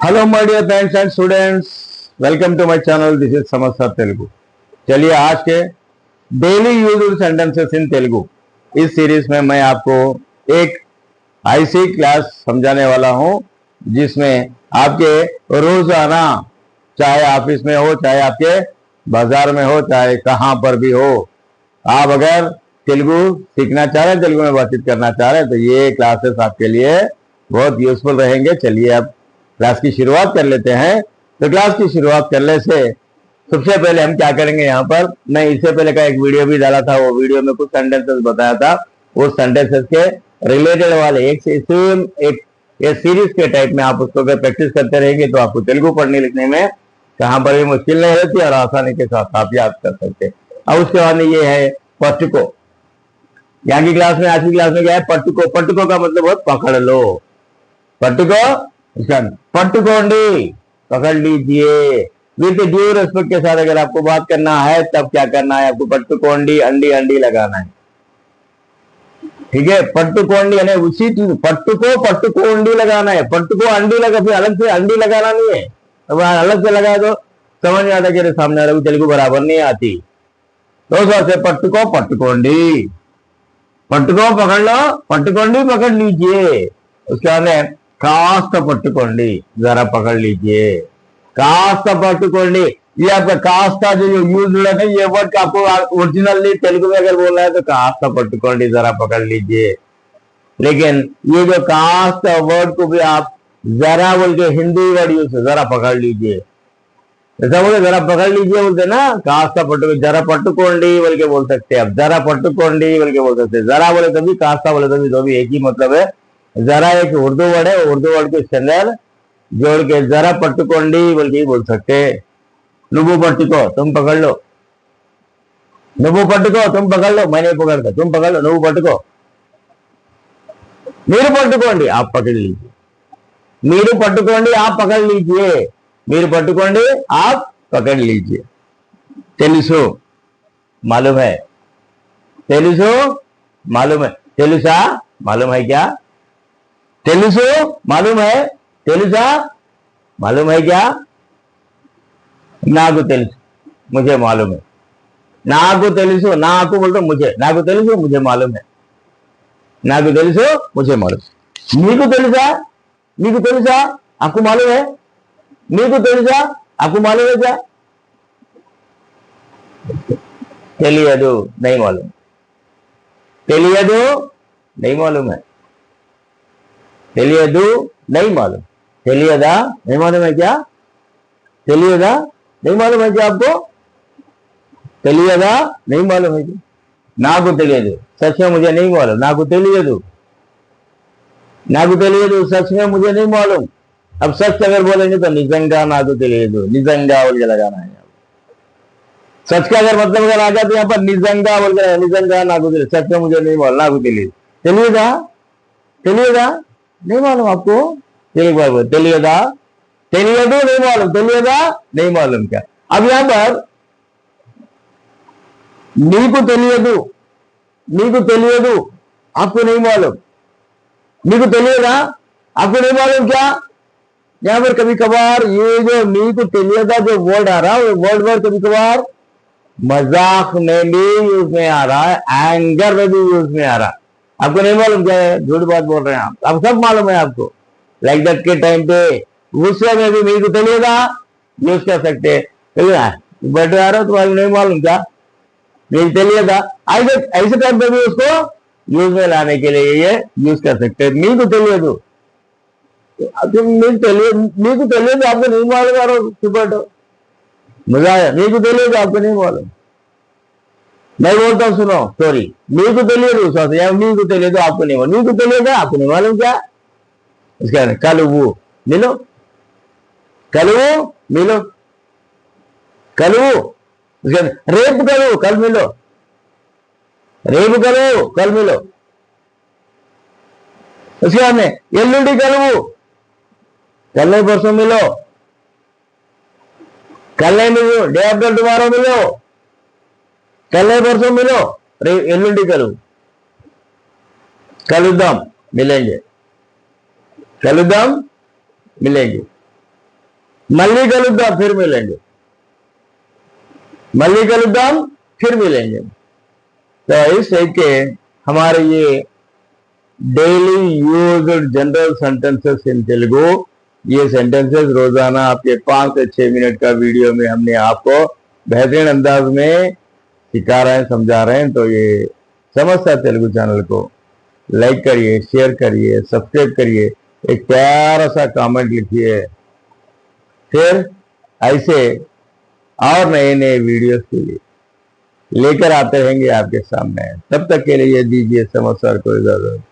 Hello my dear friends and students, welcome to my channel. This is समस्या तेलुगु। चलिए आज के daily used sentences in Telugu इस series में मैं आपको एक आईसी क्लास समझाने वाला हूं, जिसमें आपके रोजाना, चाहे ऑफिस में हो, चाहे आपके बाजार में हो, चाहे कहां पर भी हो, आप अगर तेलुगु सीखना चाह रहे हैं, तेलुगु में बातचीत करना चाह रहे हैं, तो ये क्लासेस आपके लिए बहुत यूजफुल रहेंगे। चलिए अब क्लास की शुरुआत कर लेते हैं। तो क्लास की शुरुआत करने से सबसे पहले हम क्या करेंगे, यहाँ पर मैं इससे पहले का एक वीडियो भी डाला था, वो वीडियो में कुछ सेंटेंसेस बताया था। उस सेंटेंसेस के रिलेटेड वाले एक सेम एक सीरीज के टाइप में आप उसको अगर प्रैक्टिस करते रहेंगे तो आपको तेलुगु पढ़ने लिखने में कहां पर भी मुश्किल नहीं रहती और आसानी के साथ आप याद कर सकते। अब उसके बाद में ये है पट्टुको। यहाँ की क्लास में, आज की क्लास में क्या है, पट्टुको। पट्टुको का मतलब है पकड़ लो। पट्टुको, पट्टुकोंडी, पकड़ लीजिए। विद ड्यू रेस्पेक्ट के साथ अगर आपको बात करना है तब क्या करना है, आपको पट्टुकोंडी, अंडी अंडी लगाना है। ठीक है, पट्टुकोंडी यानी उसी पट्टुको पट्टुकोंडी लगाना है। पट्टुको अंडी लगा, फिर अलग से अंडी लगाना नहीं है। अब अलग से लगा दो समझ में आता कि सामने वाले को तेलुगु बराबर नहीं आती। दोस्तों से पट्टुको पट्टुकोंडी, पट्टुको पकड़ लो, पट्टुकोंडी पकड़ लीजिए। उसके बाद कास्त पट्टुकोंडी, जरा पकड़ लीजिए। कास्त पट्टुकोंडी, ये आपका कास्त का जो यूज है ना, ये वर्ड आपको ओरिजिनली तेलुगु में अगर बोलना है तो कास्त पट्टुकोंडी, जरा पकड़ लीजिए। लेकिन ये जो कास्त वर्ड को भी आप जरा बोल के हिंदी वर्ड यूज, जरा पकड़ लीजिए, ऐसा बोले, जरा पकड़ लीजिए बोलते ना। कास्ता पट्टुकोंडी, जरा पट्टुकोंडी बोल के बोल सकते हैं आप, जरा पट्टुकोंडी बोल के बोल सकते हैं। जरा बोले तभी, कास्ता बोले तभी, दो भी एक ही मतलब है। जरा एक उर्दू वर्ड है, उर्दू वर्ड के इसके अंदर जोड़ के जरा पट्टुकोंडी बोल के बोल सकते। नुबु पट्टुको, तुम पकड़ लो। नुबु पट्टुको, तुम पकड़ लो, मैं नहीं पकड़ता, तुम पकड़ लो। नुबु पट्टुको, मीरू पट्टुकोंडी, आप पकड़ लीजिए। मीरू पट्टुकोंडी, आप पकड़ लीजिए। मीरू पट्टुकोंडी, आप पकड़ लीजिए। तेलुसु, मालूम है। तेलुसु, मालूम है। तेलुसा, मालूम है क्या? तेलुसु, मालूम है। तेलुसा, मालूम है क्या? नागु तेलुसु, मुझे मालूम है। नागु तेलुसु, नागु बोल दो मुझे, नागु तेलुसु, मुझे मालूम है। नागु तेलुसु, मुझे मालूम। नीकु तेलुसा, नीकु तेलुसा, आपको मालूम है। नीकु तेलुसा, आपको मालूम है क्या? तेलियदु, नहीं मालूम। तेलियदु, नहीं मालूम है। तेलियदु, नहीं मालूम। तेलियदा, नहीं मालूम है क्या? तेलियदा, नहीं मालूम है क्या आपको? तेलियदा, नहीं मालूम है क्या? नागु तेलियदु, सच में मुझे नहीं मालूम। नागु तेलियदु, नागु तेलियदु, सच में मुझे नहीं मालूम। अब सच अगर बोलेंगे तो निजंगा नागु तेलियदु, निजंगा बोल के लगाना है। सच का अगर मतलब अगर आ जाए तो यहाँ पर निजंगा बोल के, निजंगा नागु तेलियदु, सच में मुझे नहीं मालूम, नागु तेलियदु। तेलियदा, तेलियदा, नहीं मालूम आपको? तेलियदा, तेलियदु, नहीं मालूम। तेलियदा, नहीं मालूम क्या? अब यहां पर नीकु तेलियदु, नीकु तेलियदु, आपको नहीं मालूम। नीकु तेलियदा, आपको नहीं मालूम क्या? यहां पर कभी कभार ये जो नीकु तेलियदा जो वर्ड आ रहा है, वो वर्ड कभी कभार मजाक में भी यूज में आ रहा है, एंगर में भी यूज में आ रहा है। आपको नहीं मालूम क्या है? झूठ बात बोल रहे हैं आप सब मालूम है आपको। लाइक दैट के टाइम पे गुस्से में भी नीकु तेलियदा यूज कर सकते हैं। बैठे आ रहे हो, तुम्हारे नहीं मालूम क्या? नीकु तेलियदा, ऐसे टाइम पे भी उसको यूज में लाने के लिए ये यूज कर सकते हैं। नीकु तेलियदु, नीकु तेलियदु, आपको नहीं मालूम आ रहा, मजा आया। नीकु तेलियदु, आपको नहीं मालूम। मैं बोलता हूं, सुनो सॉरी। नीकु तेलियदु, नीकु तेलियदु, आपको नहीं मालूम। नीकु तेलियदु, आपको नहीं मालूम क्या? इसका कलुवु, मिलो, कलुवु, मिलो, कलुवु। रेप करो, कल मिलो, रेप करो, कल मिलो। उसके बाद में एल्लुंडी कलुवु, कल नहीं परसों मिलो, कल नहीं मिलो, डे आफ्टर टुमारो मिलो, कल नहीं परसों मिलो, एल्लुंडी कलु, कलुद्दाम, मिलेंगे, कलुद्दाम, मिलेंगे। मल्ली कलुद्दाम, फिर मिलेंगे। मल्ली कलुद्दाम, फिर मिलेंगे। तो इस के हमारे ये daily use general sentences in Telugu, ये सेंटेंसेस रोजाना आपके 5 से 6 मिनट का वीडियो में हमने आपको बेहतरीन अंदाज में सिखा रहे हैं, समझा रहे हैं। तो ये समझता तेलुगु चैनल को लाइक करिए, शेयर करिए, सब्सक्राइब करिए, एक प्यारा सा कमेंट लिखिए। फिर ऐसे और नए नए वीडियोस के लिए लेकर आते रहेंगे आपके सामने। तब तक के लिए दीजिए समाचार को इजाजत।